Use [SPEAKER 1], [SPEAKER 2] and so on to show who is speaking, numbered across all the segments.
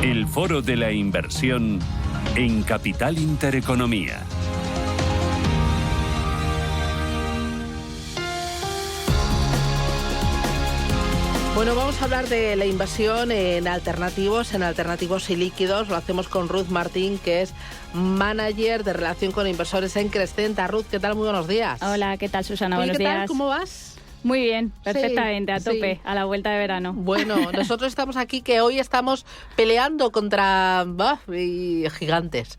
[SPEAKER 1] El Foro de la Inversión en Capital Intereconomía.
[SPEAKER 2] Bueno, vamos a hablar de la inversión en alternativos y líquidos. Lo hacemos con Ruth Martín, que es manager de relación con inversores en Crescenta. Ruth, ¿qué tal? Muy buenos días.
[SPEAKER 3] Hola, ¿qué tal, Susana?
[SPEAKER 2] Oye,
[SPEAKER 3] Buenos
[SPEAKER 2] ¿qué tal?
[SPEAKER 3] días.
[SPEAKER 2] ¿Cómo vas?
[SPEAKER 3] Muy bien, perfectamente,
[SPEAKER 2] sí,
[SPEAKER 3] a tope,
[SPEAKER 2] sí.
[SPEAKER 3] A la vuelta de verano.
[SPEAKER 2] Bueno, nosotros estamos aquí que hoy estamos peleando contra gigantes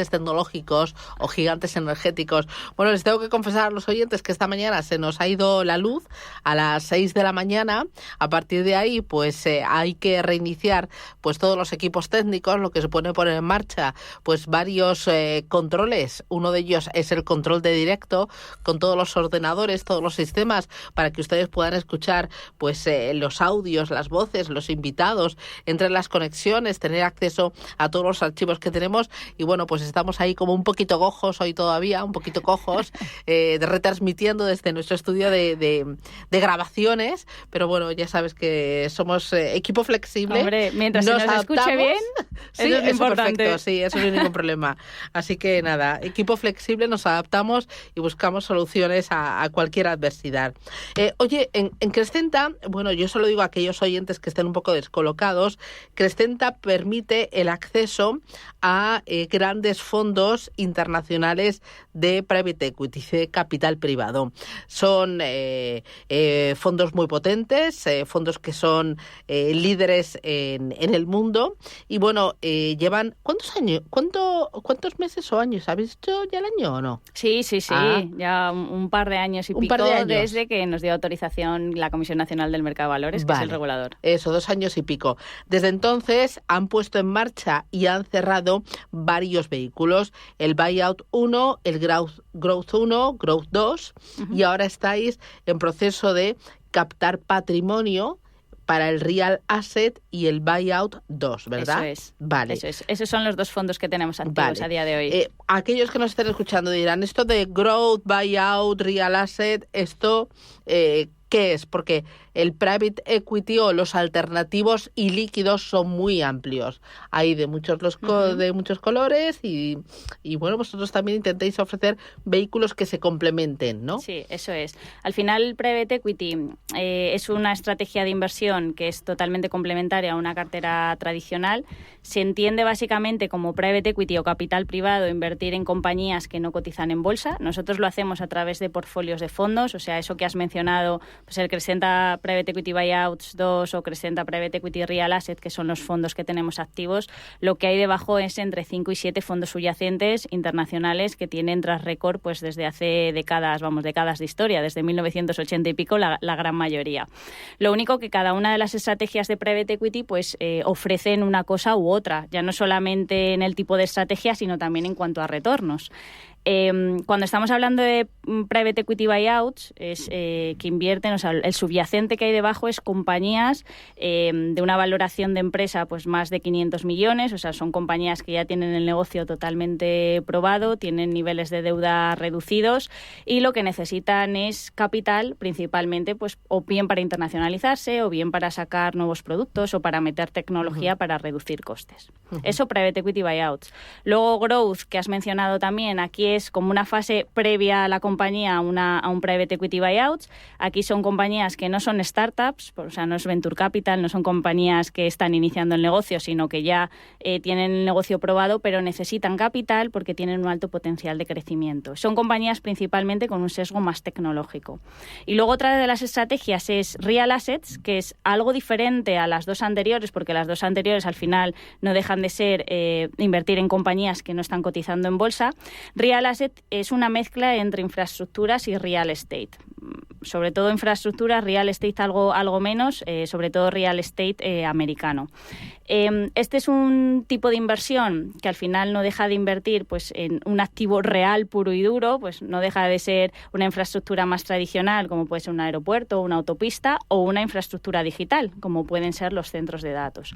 [SPEAKER 2] tecnológicos o gigantes energéticos. Bueno, les tengo que confesar a los oyentes que esta mañana se nos ha ido la luz a las 6 de la mañana. A partir de ahí, pues hay que reiniciar pues todos los equipos técnicos, lo que supone poner en marcha pues varios controles. Uno de ellos es el control de directo con todos los ordenadores, todos los sistemas, para que ustedes puedan escuchar pues los audios, las voces, los invitados, entre las conexiones, tener acceso a todos los archivos que tenemos. Y bueno, pues estamos ahí como un poquito cojos hoy todavía, retransmitiendo desde nuestro estudio de grabaciones, pero bueno, ya sabes que somos equipo flexible.
[SPEAKER 3] Hombre, mientras se nos escuche bien,
[SPEAKER 2] sí,
[SPEAKER 3] eso es importante.
[SPEAKER 2] Perfecto, sí, eso no hay ningún problema. Así que nada, equipo flexible, nos adaptamos y buscamos soluciones a cualquier adversidad. Oye, en Crescenta, bueno, yo solo digo a aquellos oyentes que estén un poco descolocados, Crescenta permite el acceso a grandes fondos internacionales de private equity, de capital privado. Son fondos muy potentes, fondos que son líderes en el mundo y bueno, llevan ¿cuántos meses o años? ¿Habéis hecho ya el año o no?
[SPEAKER 3] Sí, ya un par de años y pico desde que nos dio autorización la Comisión Nacional del Mercado de Valores, que es el regulador.
[SPEAKER 2] Eso, 2 años y pico. Desde entonces han puesto en marcha y han cerrado varios vehículos, el Buyout 1, el Growth 1, Growth 2, y ahora estáis en proceso de captar patrimonio para el Real Asset y el Buyout 2, ¿verdad?
[SPEAKER 3] Eso es.
[SPEAKER 2] Vale.
[SPEAKER 3] Eso es. Esos son los 2 fondos que tenemos activos a día de hoy.
[SPEAKER 2] Aquellos que nos estén escuchando dirán, esto de Growth, Buyout, Real Asset, esto... ¿qué es? Porque el private equity o los alternativos y líquidos son muy amplios. Hay de muchos colores y bueno, vosotros también intentáis ofrecer vehículos que se complementen, ¿no?
[SPEAKER 3] Sí, eso es. Al final, el private equity es una estrategia de inversión que es totalmente complementaria a una cartera tradicional. Se entiende básicamente como private equity o capital privado invertir en compañías que no cotizan en bolsa. Nosotros lo hacemos a través de portfolios de fondos, o sea, eso que has mencionado, pues el Crescenta Private Equity Buyouts 2 o Crescenta Private Equity Real Asset, que son los fondos que tenemos activos. Lo que hay debajo es entre 5 y 7 fondos subyacentes internacionales que tienen tras récord pues desde hace décadas de historia, desde 1980 y pico la gran mayoría. Lo único que cada una de las estrategias de Private Equity pues ofrecen una cosa u otra, ya no solamente en el tipo de estrategia, sino también en cuanto a retornos. Cuando estamos hablando de private equity buyouts, es que invierten, o sea, el subyacente que hay debajo es compañías de una valoración de empresa pues más de 500 millones, o sea, son compañías que ya tienen el negocio totalmente probado, tienen niveles de deuda reducidos y lo que necesitan es capital, principalmente pues o bien para internacionalizarse o bien para sacar nuevos productos o para meter tecnología para reducir costes. Eso private equity buyouts. Luego growth, que has mencionado también, aquí es como una fase previa a la compañía a un private equity buyouts. Aquí son compañías que no son startups, o sea, no es venture capital, no son compañías que están iniciando el negocio, sino que ya tienen el negocio probado, pero necesitan capital porque tienen un alto potencial de crecimiento. Son compañías principalmente con un sesgo más tecnológico. Y luego otra de las estrategias es Real Assets, que es algo diferente a las 2 anteriores, porque las 2 anteriores al final no dejan de ser invertir en compañías que no están cotizando en bolsa. Real Asset es una mezcla entre infraestructuras y real estate. Sobre todo infraestructuras, real estate algo menos, sobre todo real estate americano. Este es un tipo de inversión que al final no deja de invertir pues, en un activo real puro y duro, pues no deja de ser una infraestructura más tradicional, como puede ser un aeropuerto, una autopista, o una infraestructura digital, como pueden ser los centros de datos.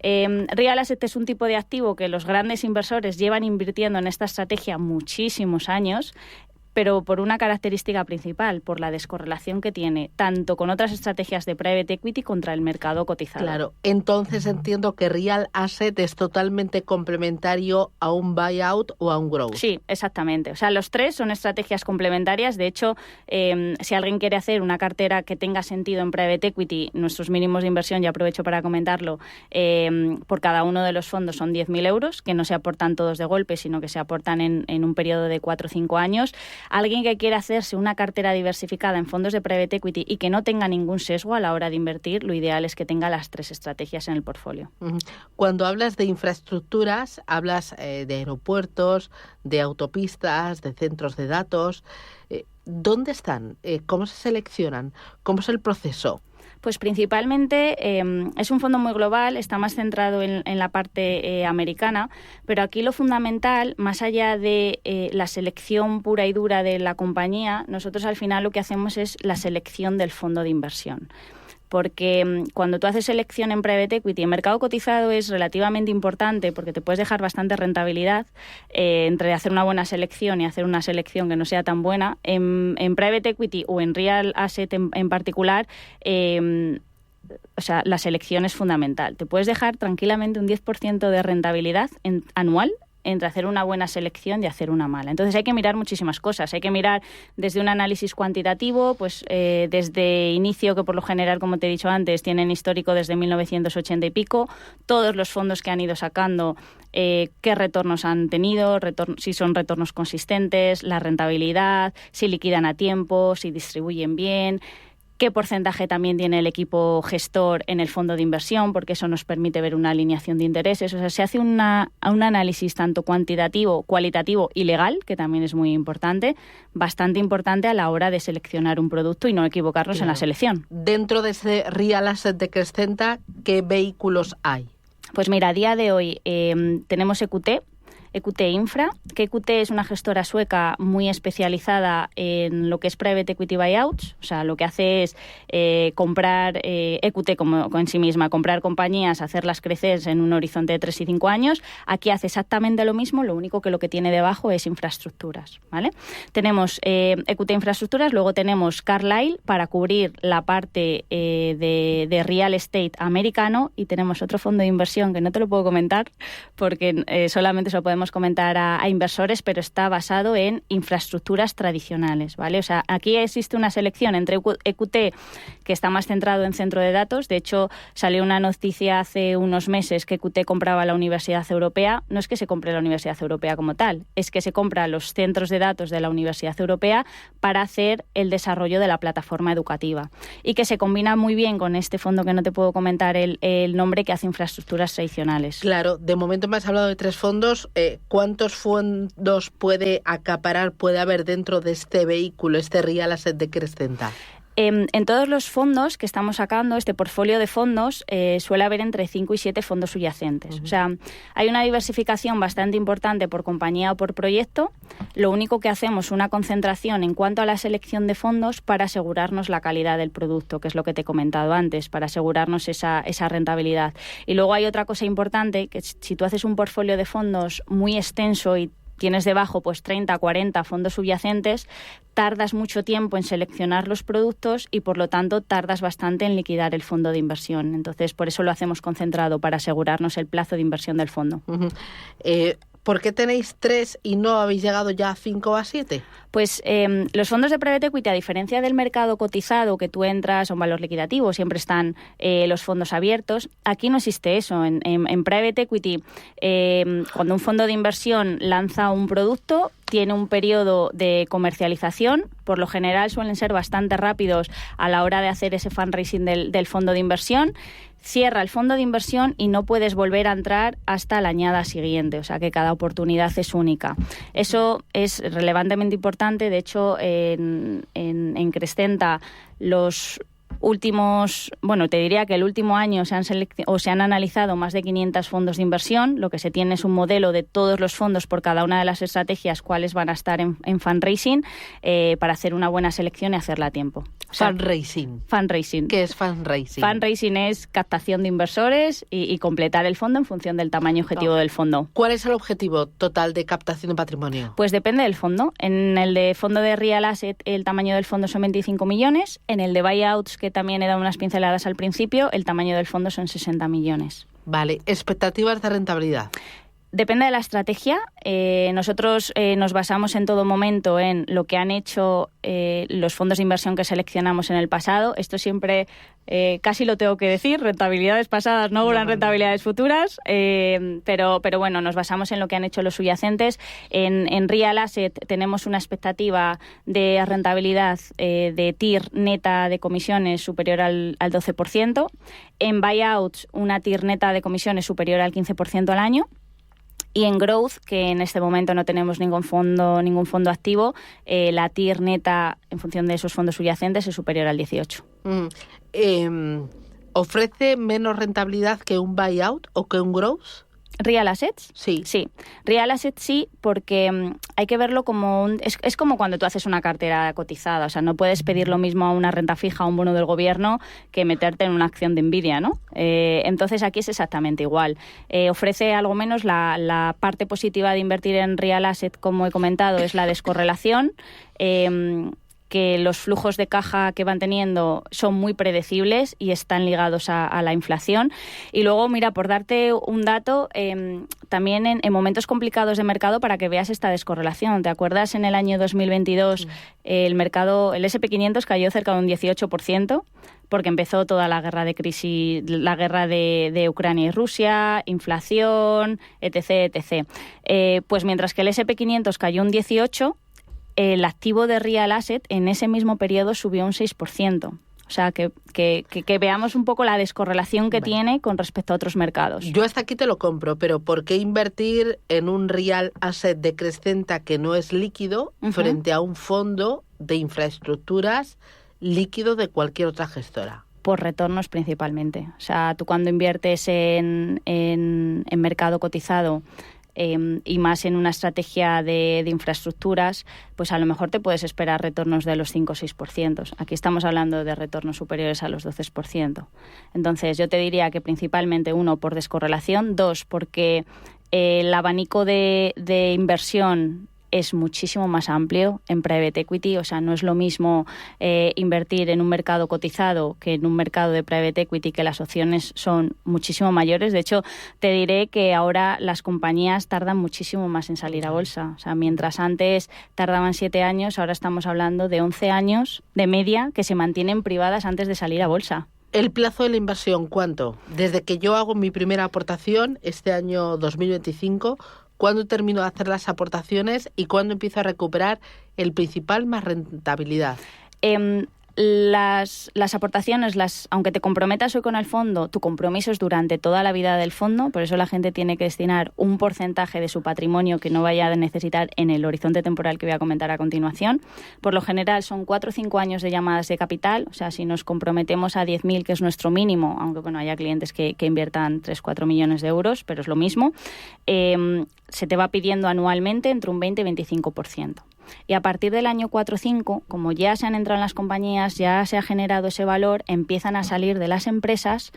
[SPEAKER 3] Real Asset es un tipo de activo que los grandes inversores llevan invirtiendo en esta estrategia muchísimos años. pero por una característica principal, por la descorrelación que tiene, tanto con otras estrategias de private equity contra el mercado cotizado.
[SPEAKER 2] Claro, entonces entiendo que Real Asset es totalmente complementario a un buyout o a un growth.
[SPEAKER 3] Sí, exactamente. O sea, los tres son estrategias complementarias. De hecho, si alguien quiere hacer una cartera que tenga sentido en private equity, nuestros mínimos de inversión, ya aprovecho para comentarlo, por cada uno de los fondos son 10.000 euros, que no se aportan todos de golpe, sino que se aportan en un periodo de 4 o 5 años. Alguien que quiera hacerse una cartera diversificada en fondos de private equity y que no tenga ningún sesgo a la hora de invertir, lo ideal es que tenga las tres estrategias en el portfolio.
[SPEAKER 2] Cuando hablas de infraestructuras, hablas de aeropuertos, de autopistas, de centros de datos. ¿Dónde están? ¿Cómo se seleccionan? ¿Cómo es el proceso?
[SPEAKER 3] Pues principalmente es un fondo muy global, está más centrado en la parte americana, pero aquí lo fundamental, más allá de la selección pura y dura de la compañía, nosotros al final lo que hacemos es la selección del fondo de inversión. Porque cuando tú haces selección en private equity, el mercado cotizado es relativamente importante porque te puedes dejar bastante rentabilidad entre hacer una buena selección y hacer una selección que no sea tan buena. En private equity o en real asset en particular, o sea, la selección es fundamental. Te puedes dejar tranquilamente un 10% de rentabilidad anual entre hacer una buena selección y hacer una mala. Entonces hay que mirar muchísimas cosas. Hay que mirar desde un análisis cuantitativo, pues desde inicio, que por lo general, como te he dicho antes, tienen histórico desde 1980 y pico, todos los fondos que han ido sacando, qué retornos han tenido, si son retornos consistentes, la rentabilidad, si liquidan a tiempo, si distribuyen bien, qué porcentaje también tiene el equipo gestor en el fondo de inversión, porque eso nos permite ver una alineación de intereses. O sea, se hace un análisis tanto cuantitativo, cualitativo y legal, que también es muy importante, bastante importante a la hora de seleccionar un producto y no equivocarnos en la selección.
[SPEAKER 2] Dentro de ese Real Asset de Crescenta, ¿qué vehículos hay?
[SPEAKER 3] Pues mira, a día de hoy tenemos EQT Infra, que EQT es una gestora sueca muy especializada en lo que es private equity buyouts, o sea, lo que hace es comprar EQT como en sí misma, comprar compañías, hacerlas crecer en un horizonte de 3 y 5 años. Aquí hace exactamente lo mismo, lo único que lo que tiene debajo es infraestructuras, ¿vale? Tenemos EQT Infraestructuras, luego tenemos Carlyle para cubrir la parte de real estate americano, y tenemos otro fondo de inversión que no te lo puedo comentar porque solamente se lo podemos comentar a inversores, pero está basado en infraestructuras tradicionales, ¿vale? O sea, aquí existe una selección entre EQT, que está más centrado en centro de datos. De hecho, salió una noticia hace unos meses que EQT compraba la Universidad Europea. No es que se compre la Universidad Europea como tal, es que se compra los centros de datos de la Universidad Europea para hacer el desarrollo de la plataforma educativa, y que se combina muy bien con este fondo que no te puedo comentar el nombre, que hace infraestructuras tradicionales.
[SPEAKER 2] Claro, de momento me has hablado de 3 fondos. ¿Cuántos fondos puede haber dentro de este vehículo, este Real Asset de Crescenta?
[SPEAKER 3] En todos los fondos que estamos sacando, este portfolio de fondos, suele haber entre 5 y 7 fondos subyacentes. O sea, hay una diversificación bastante importante por compañía o por proyecto. Lo único que hacemos es una concentración en cuanto a la selección de fondos para asegurarnos la calidad del producto, que es lo que te he comentado antes, para asegurarnos esa rentabilidad. Y luego hay otra cosa importante, que si tú haces un portfolio de fondos muy extenso y tienes debajo pues 30, 40 fondos subyacentes, tardas mucho tiempo en seleccionar los productos y por lo tanto tardas bastante en liquidar el fondo de inversión. Entonces, por eso lo hacemos concentrado, para asegurarnos el plazo de inversión del fondo.
[SPEAKER 2] ¿Por qué tenéis 3 y no habéis llegado ya a 5 o a 7?
[SPEAKER 3] Pues los fondos de private equity, a diferencia del mercado cotizado, que tú entras a un valor liquidativo, siempre están los fondos abiertos. Aquí no existe eso. En private equity, cuando un fondo de inversión lanza un producto, tiene un periodo de comercialización. Por lo general suelen ser bastante rápidos a la hora de hacer ese fundraising del fondo de inversión. Cierra el fondo de inversión y no puedes volver a entrar hasta la añada siguiente, o sea que cada oportunidad es única. Eso es relevantemente importante. De hecho, en Crescenta Te diría que el último año se han analizado más de 500 fondos de inversión. Lo que se tiene es un modelo de todos los fondos por cada una de las estrategias, cuáles van a estar en fundraising, para hacer una buena selección y hacerla a tiempo. Fundraising.
[SPEAKER 2] ¿Qué es fundraising?
[SPEAKER 3] Fundraising es captación de inversores y completar el fondo en función del tamaño objetivo del fondo.
[SPEAKER 2] ¿Cuál es el objetivo total de captación de patrimonio?
[SPEAKER 3] Pues depende del fondo. En el de fondo de Real Asset, el tamaño del fondo son 25 millones. En el de buyouts, que también he dado unas pinceladas al principio, el tamaño del fondo son 60 millones.
[SPEAKER 2] Vale. ¿Expectativas de rentabilidad?
[SPEAKER 3] Depende de la estrategia. Nosotros nos basamos en todo momento en lo que han hecho los fondos de inversión que seleccionamos en el pasado. Esto siempre, casi lo tengo que decir, rentabilidades pasadas no auguran rentabilidades futuras, pero bueno, nos basamos en lo que han hecho los subyacentes. En Real Asset tenemos una expectativa de rentabilidad de TIR neta de comisiones superior al 12%. En buyouts, una TIR neta de comisiones superior al 15% al año. Y en Growth, que en este momento no tenemos ningún fondo activo, la TIR neta en función de esos fondos subyacentes es superior al 18%.
[SPEAKER 2] ¿Ofrece menos rentabilidad que un buyout o que un Growth?
[SPEAKER 3] ¿Real Assets?
[SPEAKER 2] Sí.
[SPEAKER 3] Real Assets sí, porque hay que verlo como es como cuando tú haces una cartera cotizada. O sea, no puedes pedir lo mismo a una renta fija, a un bono del gobierno, que meterte en una acción de Nvidia, ¿no? Entonces aquí es exactamente igual. Ofrece algo menos. La parte positiva de invertir en Real Asset, como he comentado, es la descorrelación. Que los flujos de caja que van teniendo son muy predecibles y están ligados a la inflación. Y luego, mira, por darte un dato, también en momentos complicados de mercado, para que veas esta descorrelación. ¿Te acuerdas? En el año 2022 el S&P 500 cayó cerca de un 18%, porque empezó toda la guerra de crisis, la guerra de Ucrania y Rusia, inflación, etc. Pues mientras que el S&P 500 cayó un 18%, el activo de Real Asset en ese mismo periodo subió un 6%. O sea, que veamos un poco la descorrelación que tiene con respecto a otros mercados.
[SPEAKER 2] Yo hasta aquí te lo compro, pero ¿por qué invertir en un Real Asset de Crescenta que no es líquido frente a un fondo de infraestructuras líquido de cualquier otra gestora?
[SPEAKER 3] Por retornos principalmente. O sea, tú cuando inviertes en mercado cotizado, y más en una estrategia de infraestructuras, pues a lo mejor te puedes esperar retornos de los 5 o 6%. Aquí estamos hablando de retornos superiores a los 12%. Entonces, yo te diría que principalmente, 1, por descorrelación, 2, porque el abanico de inversión es muchísimo más amplio en private equity. O sea, no es lo mismo invertir en un mercado cotizado que en un mercado de private equity, que las opciones son muchísimo mayores. De hecho, te diré que ahora las compañías tardan muchísimo más en salir a bolsa. O sea, mientras antes tardaban 7 años, ahora estamos hablando de 11 años de media que se mantienen privadas antes de salir a bolsa.
[SPEAKER 2] ¿El plazo de la inversión cuánto? Desde que yo hago mi primera aportación, este año 2025, ¿cuándo termino de hacer las aportaciones y cuándo empiezo a recuperar el principal más rentabilidad?
[SPEAKER 3] Las aportaciones, aunque te comprometas hoy con el fondo, tu compromiso es durante toda la vida del fondo. Por eso la gente tiene que destinar un porcentaje de su patrimonio que no vaya a necesitar en el horizonte temporal que voy a comentar a continuación. Por lo general son 4 o 5 años de llamadas de capital. O sea, si nos comprometemos a 10.000, que es nuestro mínimo, aunque bueno, haya clientes que inviertan 3-4 millones de euros, pero es lo mismo, se te va pidiendo anualmente entre un 20 y 25%. Y a partir del año 4 o 5, como ya se han entrado en las compañías, ya se ha generado ese valor, empiezan a salir de las empresas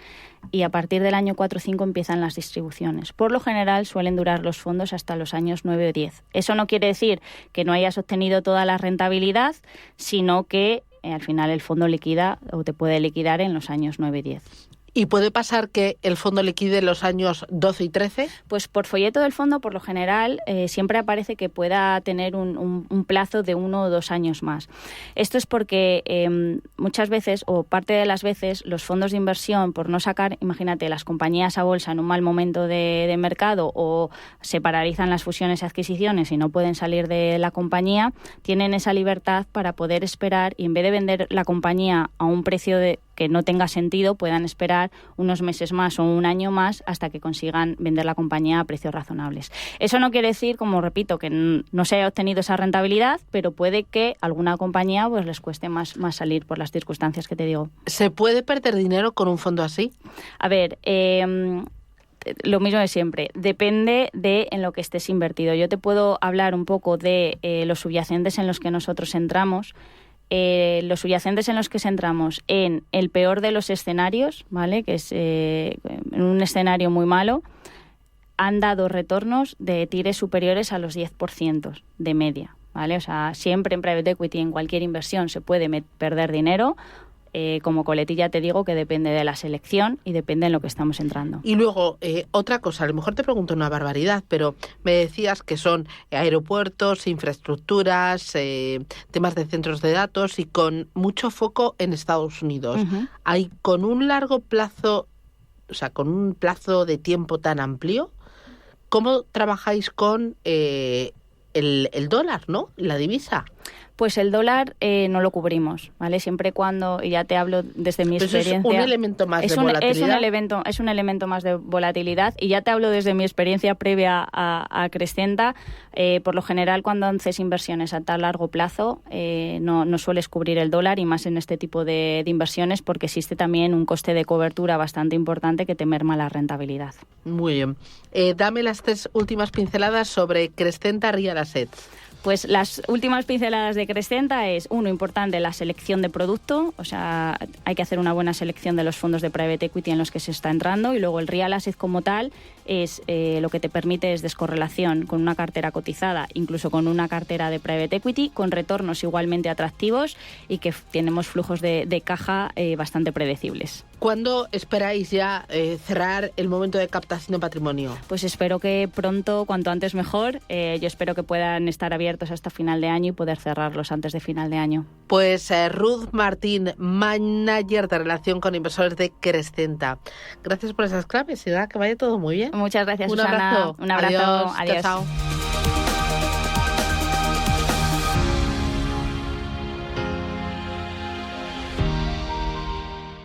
[SPEAKER 3] y a partir del año 4 o 5 empiezan las distribuciones. Por lo general suelen durar los fondos hasta los años 9 o 10. Eso no quiere decir que no hayas obtenido toda la rentabilidad, sino que al final el fondo liquida o te puede liquidar en los años 9 y 10.
[SPEAKER 2] ¿Y puede pasar que el fondo liquide en los años 12 y 13?
[SPEAKER 3] Pues por folleto del fondo, por lo general, siempre aparece que pueda tener un plazo de 1 o 2 años más. Esto es porque muchas veces, o parte de las veces, los fondos de inversión, por no sacar, imagínate, las compañías a bolsa en un mal momento de mercado, o se paralizan las fusiones y adquisiciones y no pueden salir de la compañía, tienen esa libertad para poder esperar y en vez de vender la compañía a un precio que no tenga sentido puedan esperar unos meses más o un año más hasta que consigan vender la compañía a precios razonables. Eso no quiere decir, como repito, que no se haya obtenido esa rentabilidad, pero puede que alguna compañía pues les cueste más salir por las circunstancias que te digo.
[SPEAKER 2] ¿Se puede perder dinero con un fondo así?
[SPEAKER 3] A ver, lo mismo de siempre, depende de en lo que estés invertido. Yo te puedo hablar un poco de los subyacentes en los que nosotros entramos. Los subyacentes en los que entramos en el peor de los escenarios, ¿vale? Que es en un escenario muy malo, han dado retornos de tires superiores a los 10% de media, ¿vale? O sea, siempre en private equity, en cualquier inversión, se puede perder dinero. Como coletilla te digo que depende de la selección y depende en lo que estamos entrando.
[SPEAKER 2] Y luego, otra cosa, a lo mejor te pregunto una barbaridad, pero me decías que son aeropuertos, infraestructuras, temas de centros de datos y con mucho foco en Estados Unidos.
[SPEAKER 3] Uh-huh.
[SPEAKER 2] Hay con un largo plazo, o sea, con un plazo de tiempo tan amplio, ¿cómo trabajáis con el dólar, ¿no? La divisa.
[SPEAKER 3] Pues el dólar no lo cubrimos, ¿vale? Siempre cuando, y ya te hablo desde mi experiencia...
[SPEAKER 2] Es un elemento más de volatilidad.
[SPEAKER 3] Es un elemento más de volatilidad y ya te hablo desde mi experiencia previa a Crescenta. Por lo general, cuando haces inversiones a tan largo plazo, no sueles cubrir el dólar y más en este tipo de inversiones porque existe también un coste de cobertura bastante importante que te merma la rentabilidad.
[SPEAKER 2] Muy bien. Dame las 3 últimas pinceladas sobre Crescenta Real Assets.
[SPEAKER 3] Pues las últimas pinceladas de Crescenta es, uno, importante, la selección de producto, o sea, hay que hacer una buena selección de los fondos de private equity en los que se está entrando y luego el real asset como tal es lo que te permite es descorrelación con una cartera cotizada, incluso con una cartera de private equity, con retornos igualmente atractivos y que tenemos flujos de caja bastante predecibles.
[SPEAKER 2] ¿Cuándo esperáis ya cerrar el momento de captación de patrimonio?
[SPEAKER 3] Pues espero que pronto, cuanto antes mejor. Yo espero que puedan estar abiertos hasta final de año y poder cerrarlos antes de final de año.
[SPEAKER 2] Pues Ruth Martín, manager de relación con inversores de Crescenta. Gracias por esas claves y que vaya todo muy bien.
[SPEAKER 3] Muchas gracias,
[SPEAKER 2] Un
[SPEAKER 3] Susana.
[SPEAKER 2] abrazo.
[SPEAKER 3] Un abrazo. Adiós.
[SPEAKER 2] Chao.